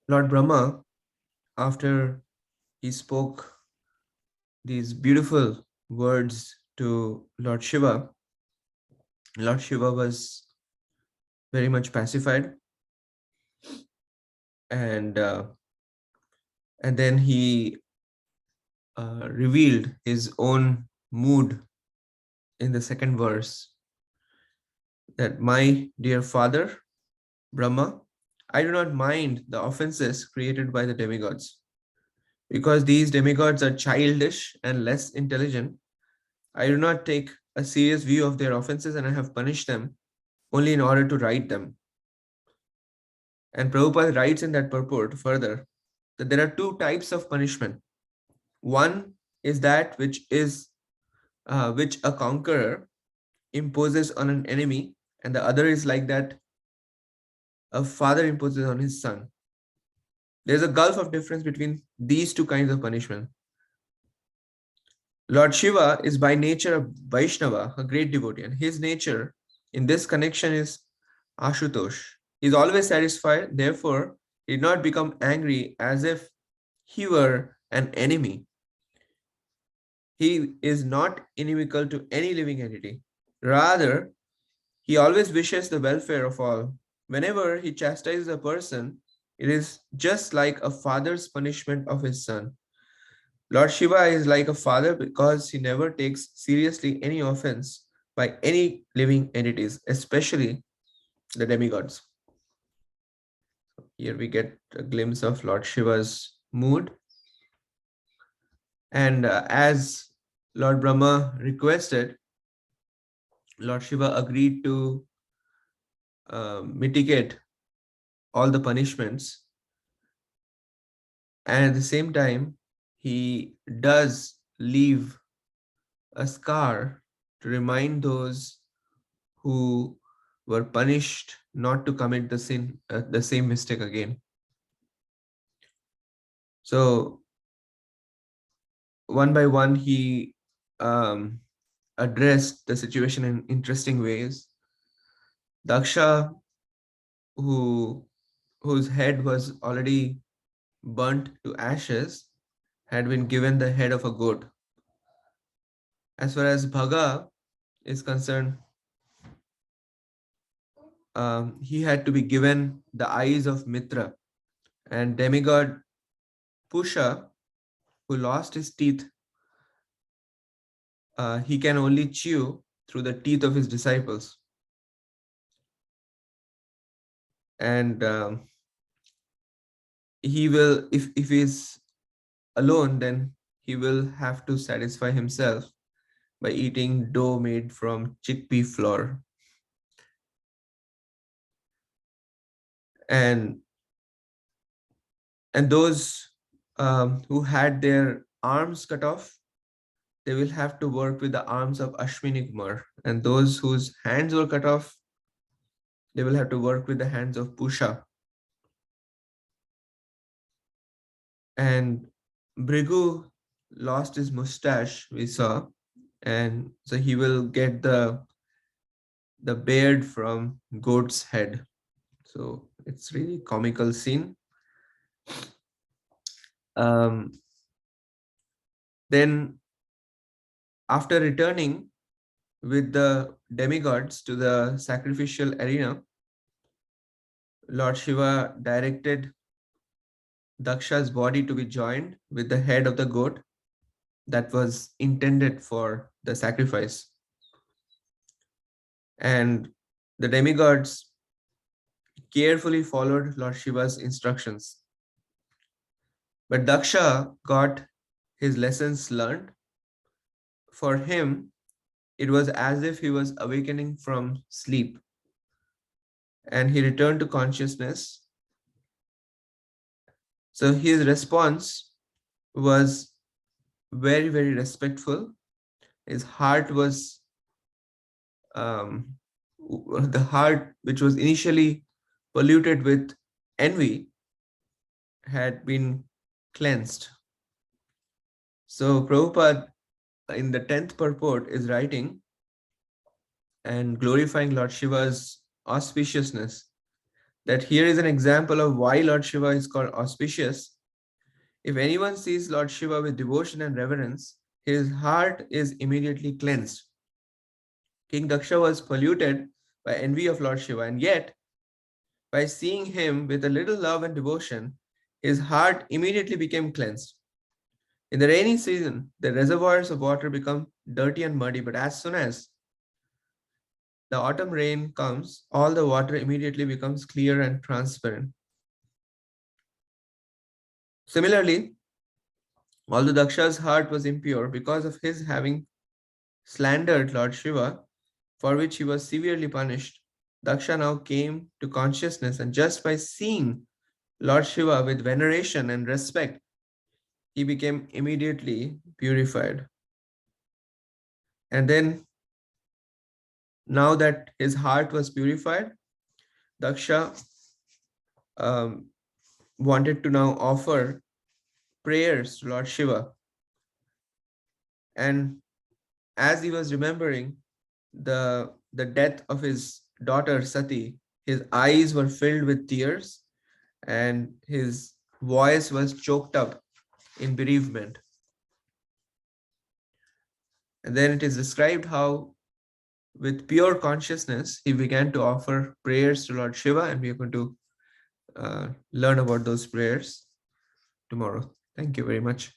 Lord Brahma, after he spoke these beautiful words to Lord Shiva was very much pacified, and then he revealed his own mood in the second verse, that my dear father Brahma, I do not mind the offenses created by the demigods. Because these demigods are childish and less intelligent, I do not take a serious view of their offenses, and I have punished them only in order to right them. And Prabhupada writes in that purport further that there are two types of punishment. One is that which a conqueror imposes on an enemy, and the other is like that a father imposes on his son. There's a gulf of difference between these two kinds of punishment. Lord Shiva is by nature a Vaishnava, a great devotee, and his nature in this connection is Ashutosh. He is always satisfied, therefore, he did not become angry as if he were an enemy. He is not inimical to any living entity. Rather, he always wishes the welfare of all. Whenever he chastises a person, it is just like a father's punishment of his son. Lord Shiva is like a father because he never takes seriously any offense by any living entities, especially the demigods. Here we get a glimpse of Lord Shiva's mood. And as Lord Brahma requested, Lord Shiva agreed to mitigate all the punishments. And at the same time, he does leave a scar to remind those who were punished not to commit the same mistake again. So one by one, he addressed the situation in interesting ways. Daksha, whose head was already burnt to ashes, had been given the head of a goat. As far as Bhaga is concerned, he had to be given the eyes of Mitra, and demigod Pusha, who lost his teeth, he can only chew through the teeth of his disciples. And he will, if he's alone, then he will have to satisfy himself by eating dough made from chickpea flour. And those who had their arms cut off, they will have to work with the arms of Ashwini Kumar. And those whose hands were cut off, they will have to work with the hands of Pusha. And Brigu lost his mustache, we saw, and so he will get the beard from goat's head. So it's really comical scene. Um, then after returning with the demigods to the sacrificial arena, Lord Shiva directed Daksha's body to be joined with the head of the goat that was intended for the sacrifice. And the demigods carefully followed Lord Shiva's instructions. But Daksha got his lessons learned. For him, it was as if he was awakening from sleep, and he returned to consciousness. So his response was very, very respectful. His heart was the heart which was initially polluted with envy had been cleansed. So Prabhupada in the 10th purport is writing and glorifying Lord Shiva's auspiciousness, that here is an example of why Lord Shiva is called auspicious. If anyone sees Lord Shiva with devotion and reverence, his heart is immediately cleansed. King Daksha was polluted by envy of Lord Shiva, and yet, by seeing him with a little love and devotion, his heart immediately became cleansed. In the rainy season, the reservoirs of water become dirty and muddy, but as soon as the autumn rain comes, all the water immediately becomes clear and transparent. Similarly, although Daksha's heart was impure because of his having slandered Lord Shiva, for which he was severely punished, Daksha now came to consciousness, and just by seeing Lord Shiva with veneration and respect, he became immediately purified. And then, now that his heart was purified, Daksha wanted to now offer prayers to Lord Shiva. And as he was remembering the death of his daughter Sati, his eyes were filled with tears and his voice was choked up in bereavement. And then it is described how, with pure consciousness, he began to offer prayers to Lord Shiva, and we are going to learn about those prayers tomorrow. Thank you very much.